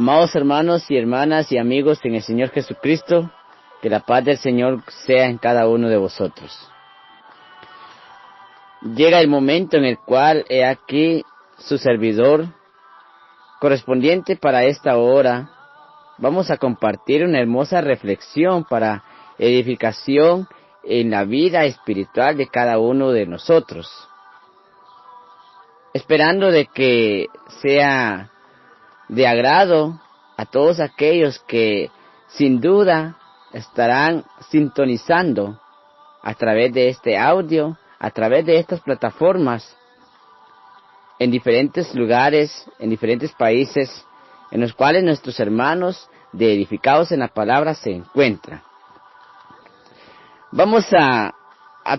Amados hermanos y hermanas y amigos en el Señor Jesucristo, que la paz del Señor sea en cada uno de vosotros. Llega el momento en el cual he aquí su servidor, correspondiente para esta hora. Vamos a compartir una hermosa reflexión para edificación en la vida espiritual de cada uno de nosotros, esperando de que sea de agrado a todos aquellos que sin duda estarán sintonizando a través de este audio, a través de estas plataformas, en diferentes lugares, en diferentes países, en los cuales nuestros hermanos de Edificados en la Palabra se encuentran. Vamos a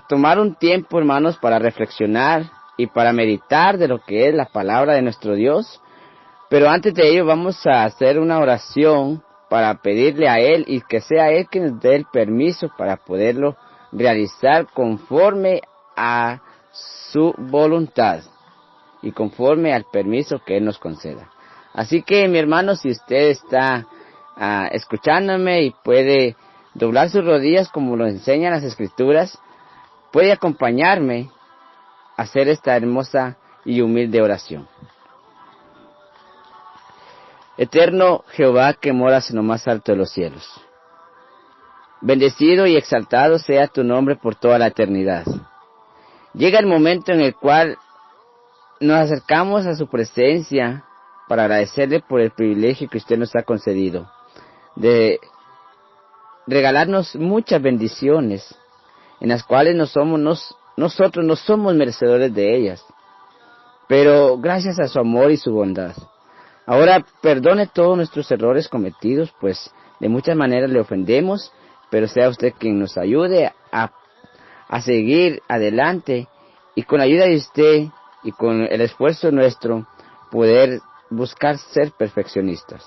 tomar un tiempo, hermanos, para reflexionar y para meditar de lo que es la palabra de nuestro Dios. Pero antes de ello vamos a hacer una oración para pedirle a Él y que sea Él quien nos dé el permiso para poderlo realizar conforme a su voluntad y conforme al permiso que Él nos conceda. Así que, mi hermano, si usted está escuchándome y puede doblar sus rodillas como lo enseñan las Escrituras, puede acompañarme a hacer esta hermosa y humilde oración. Eterno Jehová, que moras en lo más alto de los cielos, bendecido y exaltado sea tu nombre por toda la eternidad. Llega el momento en el cual nos acercamos a su presencia para agradecerle por el privilegio que usted nos ha concedido de regalarnos muchas bendiciones, en las cuales nosotros no somos merecedores de ellas, pero gracias a su amor y su bondad. Ahora perdone todos nuestros errores cometidos, pues de muchas maneras le ofendemos, pero sea usted quien nos ayude a seguir adelante y con la ayuda de usted y con el esfuerzo nuestro poder buscar ser perfeccionistas.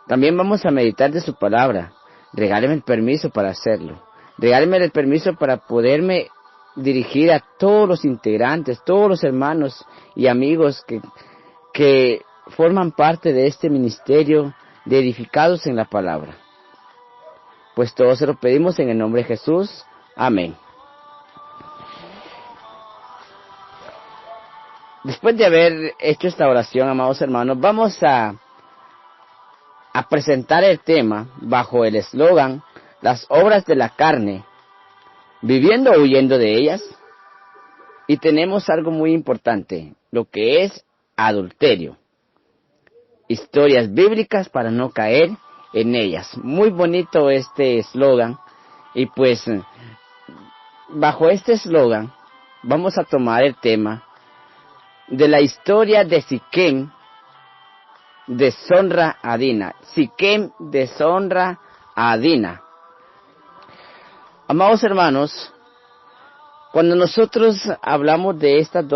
También vamos a meditar de su palabra. Regáleme el permiso para hacerlo. Regáleme el permiso para poderme dirigir a todos los integrantes, todos los hermanos y amigos que forman parte de este ministerio de Edificados en la Palabra. Pues todo se lo pedimos en el nombre de Jesús. Amén. Después de haber hecho esta oración, amados hermanos, vamos a presentar el tema bajo el eslogan: las obras de la carne, viviendo o huyendo de ellas. Y tenemos algo muy importante, lo que es adulterio. Historias bíblicas para no caer en ellas. Muy bonito este eslogan. Y pues, bajo este eslogan, vamos a tomar el tema de la historia de Siquem deshonra a Dina. Siquem deshonra a Dina. Amados hermanos, cuando nosotros hablamos de estos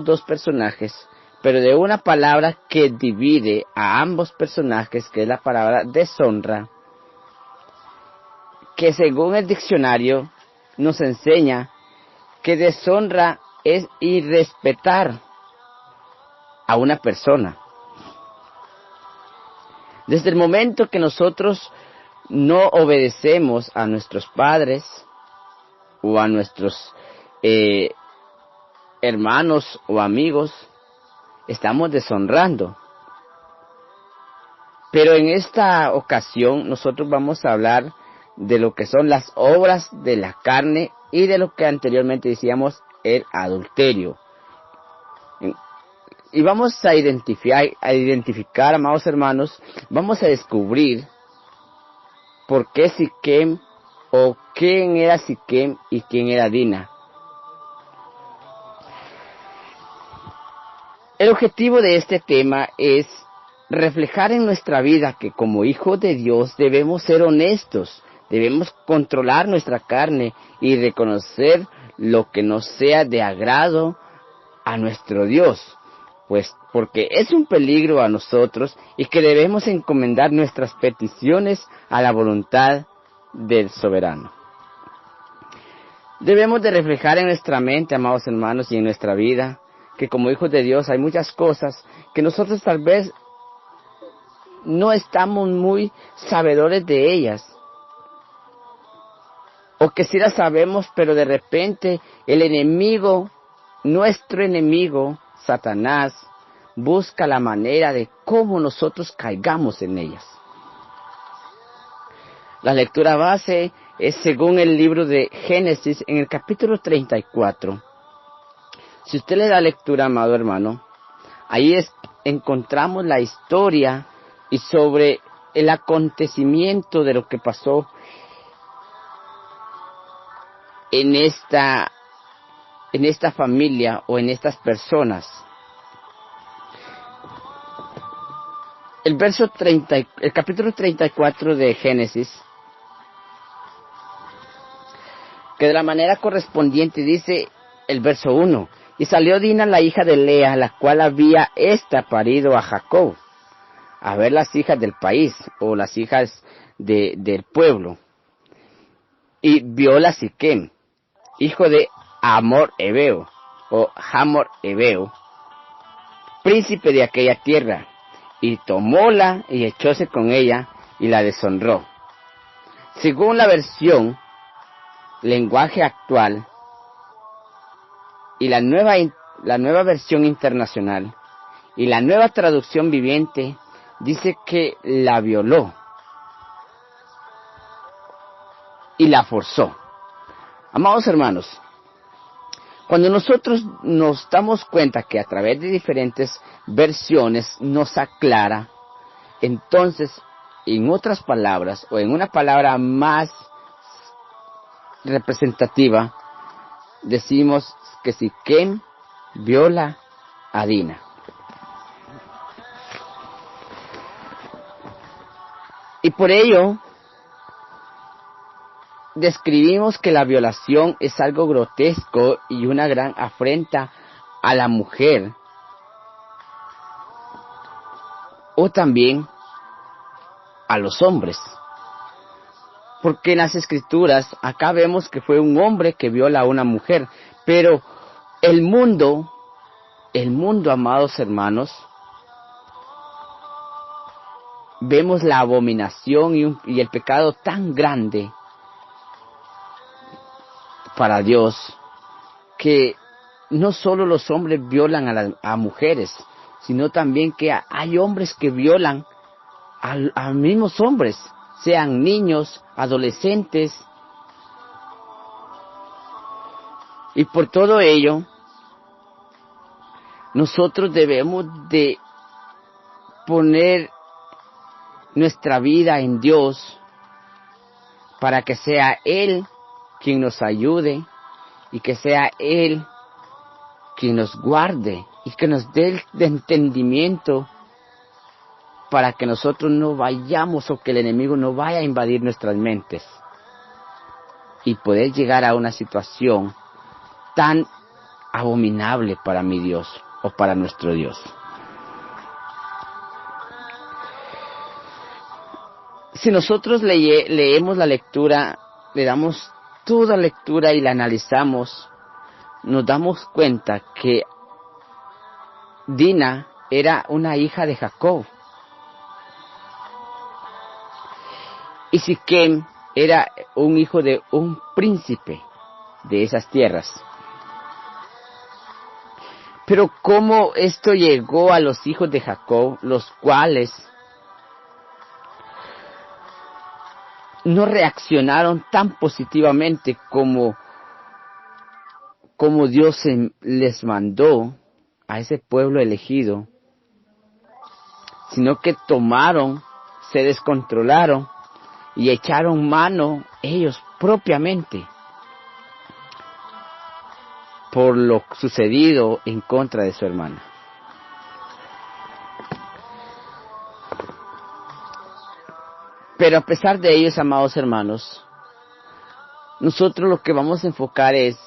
dos personajes, pero de una palabra que divide a ambos personajes, que es la palabra deshonra, que según el diccionario nos enseña que deshonra es irrespetar a una persona. Desde el momento que nosotros no obedecemos a nuestros padres o a nuestros hermanos o amigos, estamos deshonrando. Pero en esta ocasión nosotros vamos a hablar de lo que son las obras de la carne y de lo que anteriormente decíamos el adulterio. Y vamos a identificar, amados hermanos, vamos a descubrir por qué Siquem, o quién era Siquem y quién era Dina. El objetivo de este tema es reflejar en nuestra vida que como hijos de Dios debemos ser honestos, debemos controlar nuestra carne y reconocer lo que nos sea de agrado a nuestro Dios, pues porque es un peligro a nosotros y que debemos encomendar nuestras peticiones a la voluntad del soberano. Debemos de reflejar en nuestra mente, amados hermanos, y en nuestra vida, que como hijos de Dios hay muchas cosas que nosotros tal vez no estamos muy sabedores de ellas. O que sí las sabemos, pero de repente el enemigo, nuestro enemigo, Satanás, busca la manera de cómo nosotros caigamos en ellas. La lectura base es según el libro de Génesis en el capítulo 34. Si usted le da lectura, amado hermano, ahí encontramos la historia y sobre el acontecimiento de lo que pasó en esta familia o en estas personas. El capítulo 34 de Génesis, que de la manera correspondiente dice el verso 1: y salió Dina, la hija de Lea, la cual había parido a Jacob, a ver las hijas del país, o las hijas del pueblo. Y viola Siquem, hijo de Hamor Hebeo, o Hamor Hebeo, príncipe de aquella tierra, y tomóla y echóse con ella, y la deshonró. Según la versión, lenguaje actual, y la nueva versión internacional, y la nueva traducción viviente, dice que la violó y la forzó. Amados hermanos, cuando nosotros nos damos cuenta que a través de diferentes versiones nos aclara, entonces, en otras palabras, o en una palabra más representativa, decimos que Siquem viola a Dina. Y por ello, describimos que la violación es algo grotesco y una gran afrenta a la mujer, o también a los hombres. Porque en las escrituras, acá vemos que fue un hombre que viola a una mujer, pero el mundo, amados hermanos, vemos la abominación y el pecado tan grande para Dios, que no solo los hombres violan a mujeres, sino también que hay hombres que violan a mismos hombres, sean niños, adolescentes. Y por todo ello, nosotros debemos de poner nuestra vida en Dios para que sea Él quien nos ayude y que sea Él quien nos guarde y que nos dé el entendimiento para que nosotros no vayamos o que el enemigo no vaya a invadir nuestras mentes y poder llegar a una situación tan abominable para mi Dios o para nuestro Dios. Si nosotros leemos la lectura, le damos toda lectura y la analizamos, nos damos cuenta que Dina era una hija de Jacob. Y Siquem era un hijo de un príncipe de esas tierras. Pero ¿cómo esto llegó a los hijos de Jacob, los cuales no reaccionaron tan positivamente como Dios les mandó a ese pueblo elegido, sino que se descontrolaron y echaron mano ellos propiamente por lo sucedido en contra de su hermana? Pero a pesar de ellos, amados hermanos, nosotros lo que vamos a enfocar es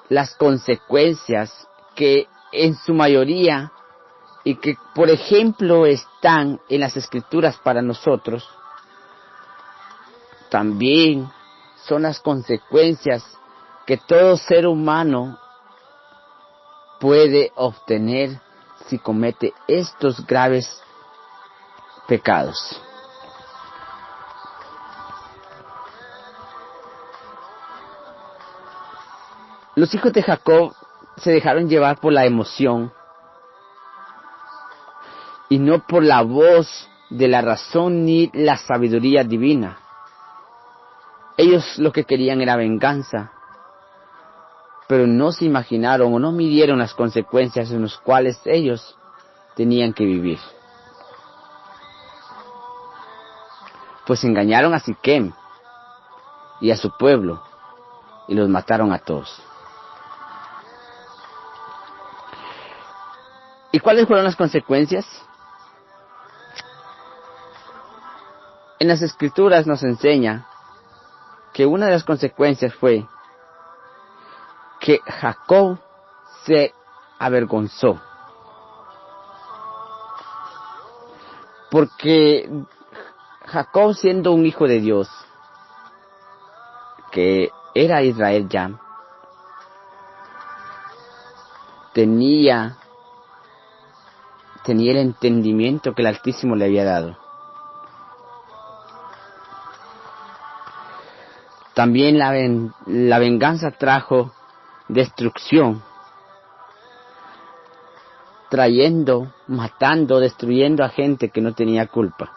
las consecuencias que en su mayoría y que por ejemplo están en las escrituras para nosotros, también son las consecuencias que todo ser humano puede obtener si comete estos graves pecados. Los hijos de Jacob se dejaron llevar por la emoción y no por la voz de la razón ni la sabiduría divina. Ellos lo que querían era venganza, pero no se imaginaron o no midieron las consecuencias en las cuales ellos tenían que vivir. Pues engañaron a Siquem y a su pueblo y los mataron a todos. ¿Y cuáles fueron las consecuencias? En las Escrituras nos enseña que una de las consecuencias fue que Jacob se avergonzó. Porque Jacob, siendo un hijo de Dios, que era Israel ya, tenía el entendimiento que el Altísimo le había dado. También la venganza trajo destrucción, trayendo, matando, destruyendo a gente que no tenía culpa.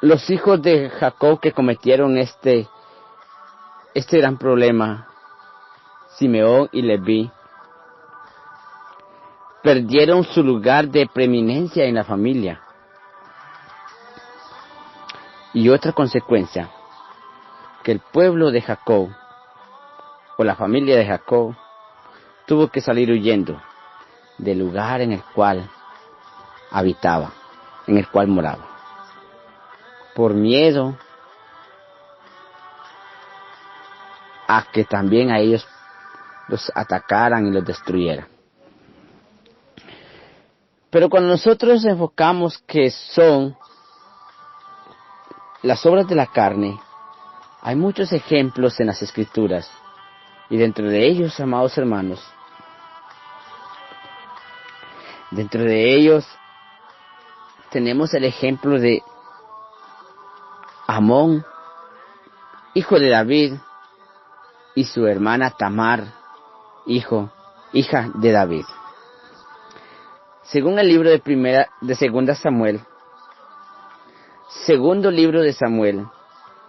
Los hijos de Jacob que cometieron este gran problema, Simeón y Leví, perdieron su lugar de preeminencia en la familia. Y otra consecuencia, que el pueblo de Jacob, o la familia de Jacob, tuvo que salir huyendo del lugar en el cual habitaba, en el cual moraba, por miedo a que también a ellos los atacaran y los destruyeran. Pero cuando nosotros enfocamos que son las obras de la carne, hay muchos ejemplos en las Escrituras, y dentro de ellos, amados hermanos, dentro de ellos tenemos el ejemplo de Amón, hijo de David, y su hermana Tamar, hija de David. Según el libro de Segunda Samuel, segundo libro de Samuel,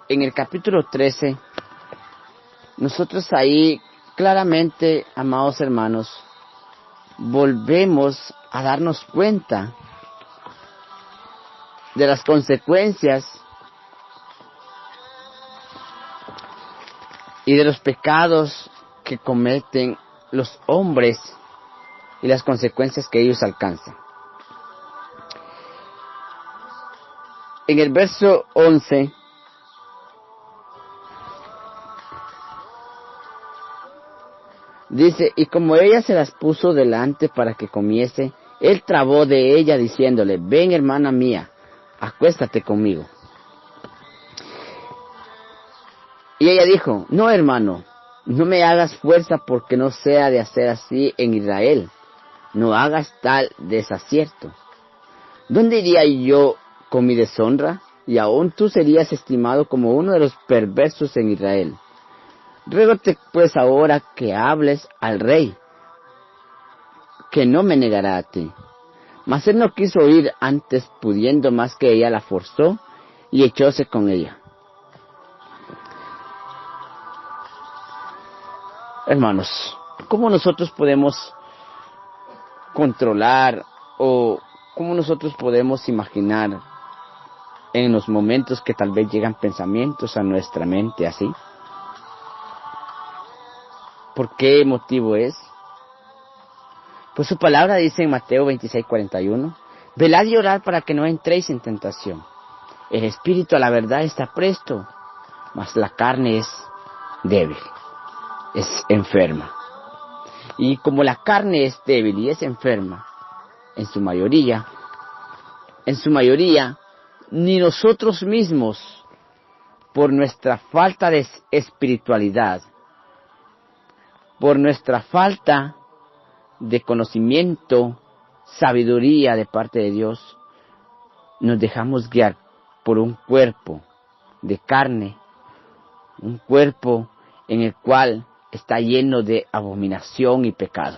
en el capítulo 13, nosotros ahí claramente, amados hermanos, volvemos a darnos cuenta de las consecuencias y de los pecados que cometen los hombres y las consecuencias que ellos alcanzan. En el verso 11, dice, y como ella se las puso delante para que comiese, él trabó de ella diciéndole, ven hermana mía, acuéstate conmigo. Y ella dijo, no hermano, no me hagas fuerza porque no sea de hacer así en Israel, no hagas tal desacierto. ¿Dónde iría yo con mi deshonra? Y aún tú serías estimado como uno de los perversos en Israel. Ruégote pues ahora que hables al rey, que no me negará a ti. Mas él no quiso oír, antes pudiendo más que ella la forzó y echóse con ella. Hermanos, ¿cómo nosotros podemos controlar o cómo nosotros podemos imaginar en los momentos que tal vez llegan pensamientos a nuestra mente así? ¿Por qué motivo es? Pues su palabra dice en Mateo 26:41, velad y orad para que no entréis en tentación. El espíritu a la verdad está presto, mas la carne es débil, es enferma. Y como la carne es débil y es enferma, en su mayoría, ni nosotros mismos, por nuestra falta de espiritualidad, por nuestra falta de conocimiento, sabiduría de parte de Dios, nos dejamos guiar por un cuerpo de carne, un cuerpo en el cual está lleno de abominación y pecado.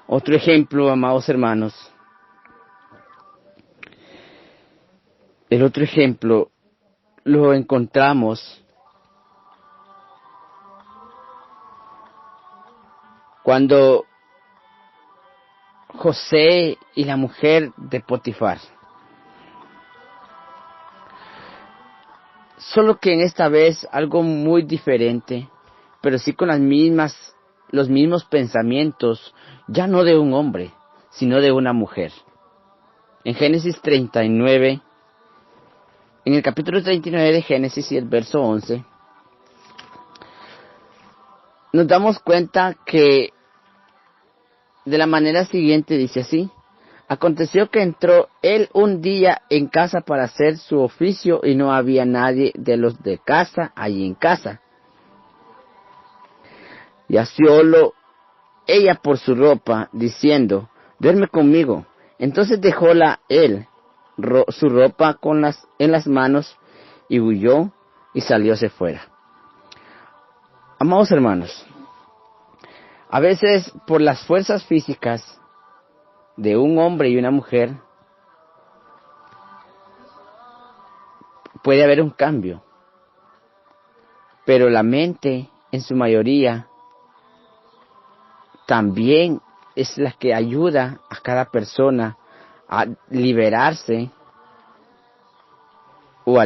Otro ejemplo, amados hermanos, el otro ejemplo lo encontramos cuando José y la mujer de Potifar. Solo que en esta vez algo muy diferente, pero sí con los mismos pensamientos, ya no de un hombre, sino de una mujer. En Génesis 39, en el capítulo 39 de Génesis y el verso 11, nos damos cuenta que de la manera siguiente dice así: aconteció que entró él un día en casa para hacer su oficio y no había nadie de los de casa allí en casa. Y asió ella por su ropa, diciendo: duerme conmigo. Entonces dejóla él su ropa en las manos y huyó y salióse fuera. Amados hermanos, a veces por las fuerzas físicas de un hombre y una mujer puede haber un cambio, pero la mente en su mayoría también es la que ayuda a cada persona a liberarse o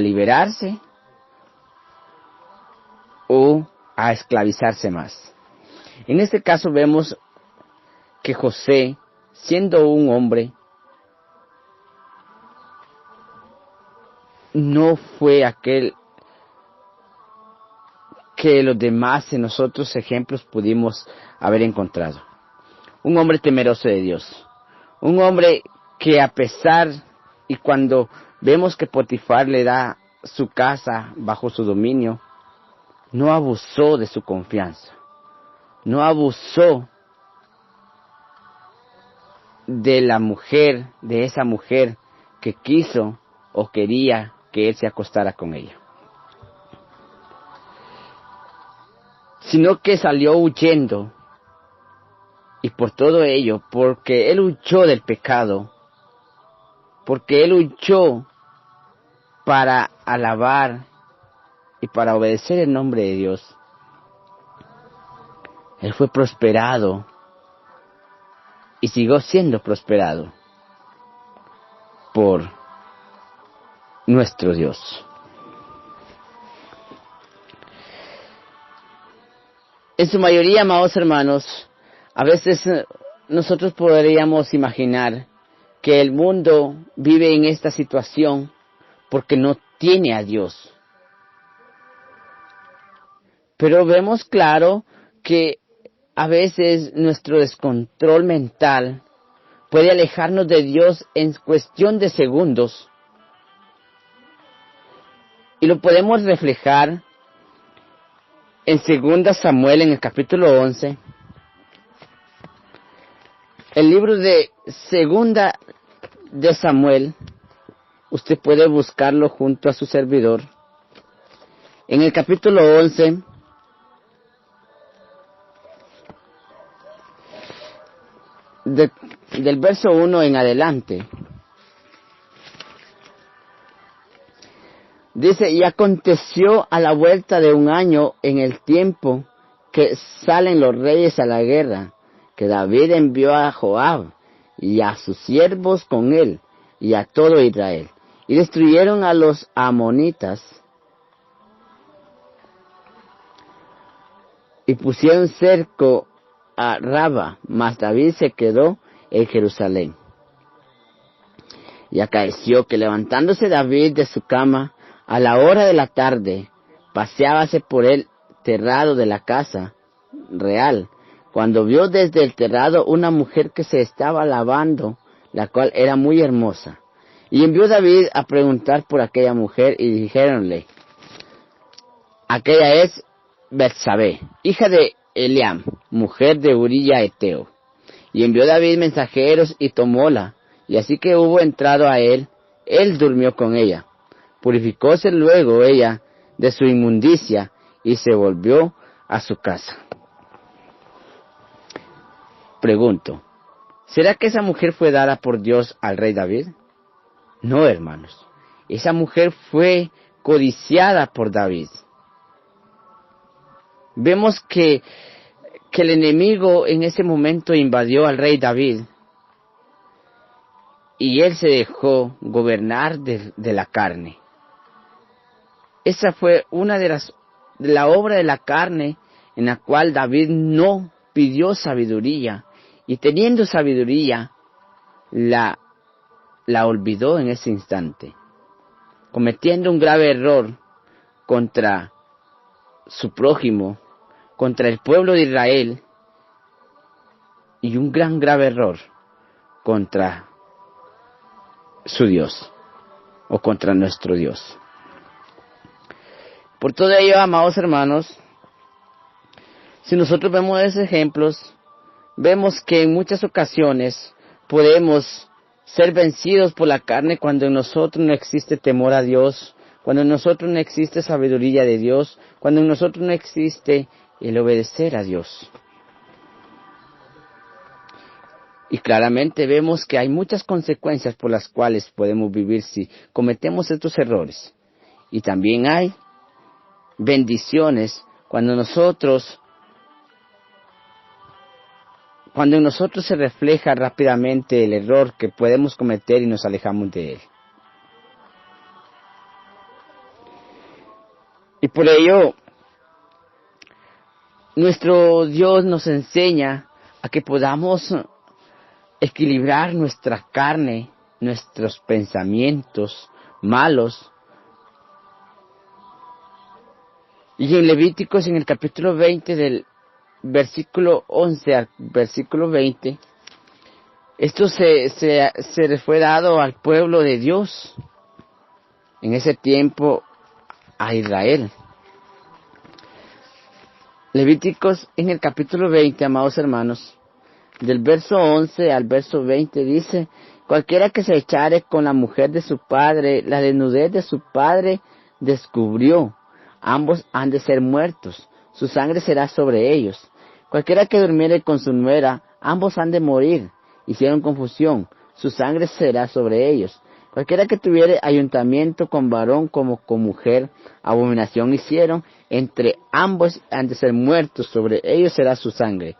a esclavizarse más. En este caso vemos que José, siendo un hombre, no fue aquel que los demás en los otros ejemplos pudimos haber encontrado. Un hombre temeroso de Dios. Un hombre que a pesar, y cuando vemos que Potifar le da su casa bajo su dominio, no abusó de su confianza. No abusó de la mujer, de esa mujer que quiso o quería que él se acostara con ella, sino que salió huyendo. Y por todo ello, porque él huyó del pecado, porque él huyó para alabar y para obedecer el nombre de Dios, él fue prosperado y siguió siendo prosperado por nuestro Dios. En su mayoría, amados hermanos, a veces nosotros podríamos imaginar que el mundo vive en esta situación porque no tiene a Dios. Pero vemos claro que a veces nuestro descontrol mental puede alejarnos de Dios en cuestión de segundos. Y lo podemos reflejar en 2 Samuel, en el capítulo 11. El libro de 2 de Samuel, usted puede buscarlo junto a su servidor. En el capítulo 11, del verso 1 en adelante, dice: y aconteció a la vuelta de un año, en el tiempo que salen los reyes a la guerra, que David envió a Joab y a sus siervos con él y a todo Israel, y destruyeron a los amonitas y pusieron cerco a Raba, mas David se quedó en Jerusalén. Y acaeció que levantándose David de su cama a la hora de la tarde, paseábase por el terrado de la casa real, cuando vio desde el terrado una mujer que se estaba lavando, la cual era muy hermosa. Y envió David a preguntar por aquella mujer, y dijéronle: aquella es Betsabé, hija de Eliam, mujer de Uría Eteo. Y envió David mensajeros y tomóla, y así que hubo entrado a él durmió con ella. Purificóse luego ella de su inmundicia y se volvió a su casa. Pregunto, ¿será que esa mujer fue dada por Dios al rey David? No, hermanos. Esa mujer fue codiciada por David. Vemos que el enemigo en ese momento invadió al rey David y él se dejó gobernar de la carne. Esa fue una de la obra de la carne en la cual David no pidió sabiduría, y teniendo sabiduría la olvidó en ese instante, cometiendo un grave error contra su prójimo, contra el pueblo de Israel, y un grave error contra su Dios, o contra nuestro Dios. Por todo ello, amados hermanos, si nosotros vemos esos ejemplos, vemos que en muchas ocasiones podemos ser vencidos por la carne cuando en nosotros no existe temor a Dios, cuando en nosotros no existe sabiduría de Dios, cuando en nosotros no existe el obedecer a Dios. Y claramente vemos que hay muchas consecuencias por las cuales podemos vivir si cometemos estos errores. Y también hay bendiciones cuando en nosotros se refleja rápidamente el error que podemos cometer y nos alejamos de él. Y por ello, nuestro Dios nos enseña a que podamos equilibrar nuestra carne, nuestros pensamientos malos. Y en Levíticos, en el capítulo 20, del versículo 11 al versículo 20, esto se le fue dado al pueblo de Dios en ese tiempo, a Israel. Levíticos en el capítulo 20, amados hermanos, del verso 11 al verso 20 dice: cualquiera que se echare con la mujer de su padre, la desnudez de su padre descubrió, ambos han de ser muertos, su sangre será sobre ellos. Cualquiera que durmiere con su nuera, ambos han de morir, hicieron confusión, su sangre será sobre ellos. Cualquiera que tuviere ayuntamiento con varón como con mujer, abominación hicieron, entre ambos han de ser muertos, sobre ellos será su sangre.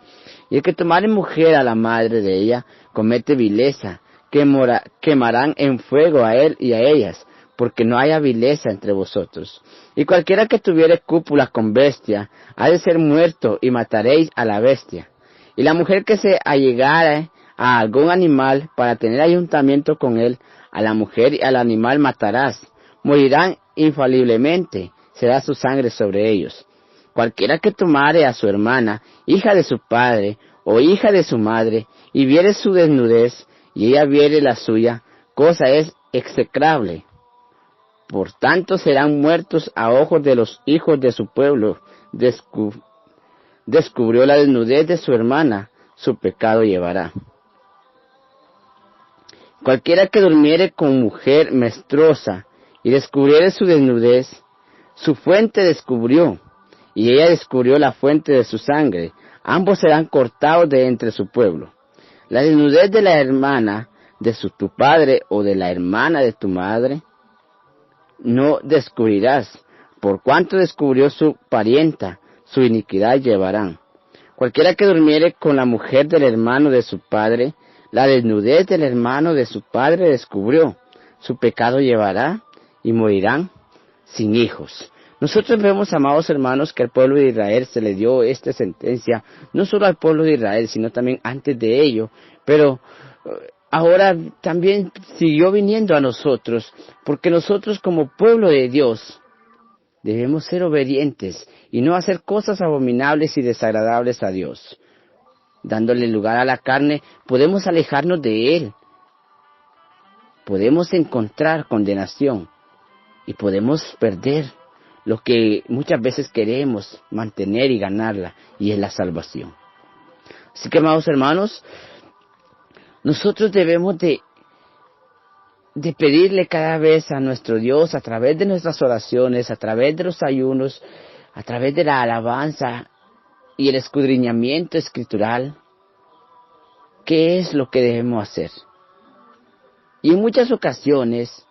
Y el que tomare mujer a la madre de ella, comete vileza, quemarán en fuego a él y a ellas, porque no haya vileza entre vosotros. Y cualquiera que tuviere cúpula con bestia, ha de ser muerto, y mataréis a la bestia. Y la mujer que se allegare a algún animal para tener ayuntamiento con él, a la mujer y al animal matarás, morirán infaliblemente, será su sangre sobre ellos. Cualquiera que tomare a su hermana, hija de su padre, o hija de su madre, y viere su desnudez, y ella viere la suya, cosa es execrable. Por tanto serán muertos a ojos de los hijos de su pueblo. Descubrió la desnudez de su hermana, su pecado llevará. Cualquiera que durmiere con mujer menstruosa, y descubriere su desnudez, su fuente descubrió, y ella descubrió la fuente de su sangre, ambos serán cortados de entre su pueblo. La desnudez de la hermana de tu padre o de la hermana de tu madre no descubrirás, por cuanto descubrió su parienta, su iniquidad llevarán. Cualquiera que durmiere con la mujer del hermano de su padre, la desnudez del hermano de su padre descubrió, su pecado llevará, y morirán sin hijos. Nosotros vemos, amados hermanos, que al pueblo de Israel se le dio esta sentencia, no solo al pueblo de Israel, sino también antes de ello, pero ahora también siguió viniendo a nosotros, porque nosotros como pueblo de Dios debemos ser obedientes y no hacer cosas abominables y desagradables a Dios. Dándole lugar a la carne, podemos alejarnos de Él, podemos encontrar condenación y podemos perder lo que muchas veces queremos mantener y ganarla, y es la salvación. Así que, amados hermanos, nosotros debemos de pedirle cada vez a nuestro Dios, a través de nuestras oraciones, a través de los ayunos, a través de la alabanza y el escudriñamiento escritural, qué es lo que debemos hacer. Y en muchas ocasiones,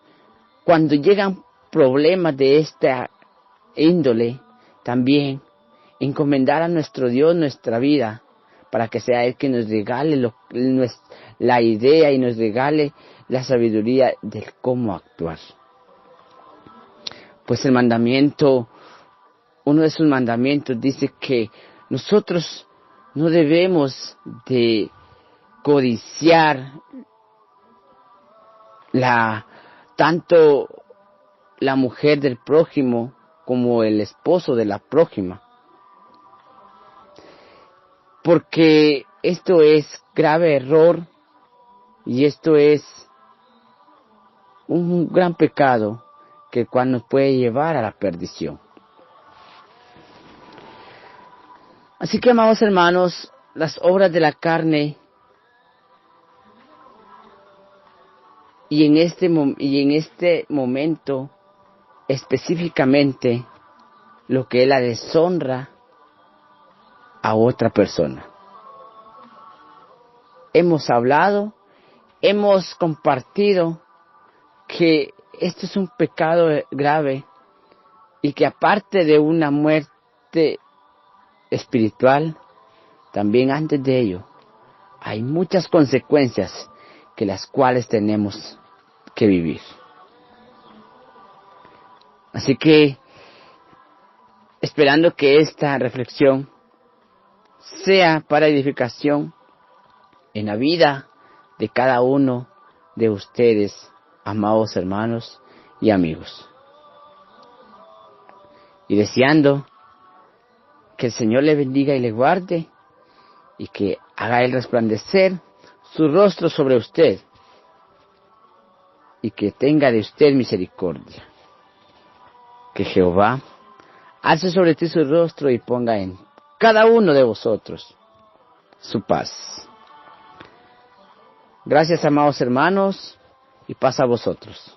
cuando llegan problemas de esta índole, también encomendar a nuestro Dios nuestra vida, para que sea Él que nos regale la idea y nos regale la sabiduría del cómo actuar. Pues el mandamiento, uno de sus mandamientos dice que nosotros no debemos de codiciar tanto la mujer del prójimo como el esposo de la prójima, porque esto es grave error y esto es un gran pecado que el cual nos puede llevar a la perdición. Así que, amados hermanos, las obras de la carne y en este momento específicamente lo que es la deshonra a otra persona. Hemos hablado, hemos compartido que esto es un pecado grave y que aparte de una muerte espiritual, también antes de ello hay muchas consecuencias que las cuales tenemos que vivir. Así que, esperando que esta reflexión sea para edificación en la vida de cada uno de ustedes, amados hermanos y amigos. Y deseando que el Señor le bendiga y le guarde, y que haga Él resplandecer su rostro sobre usted, y que tenga de usted misericordia. Que Jehová alce sobre ti su rostro y ponga en cada uno de vosotros su paz. Gracias, amados hermanos, y paz a vosotros.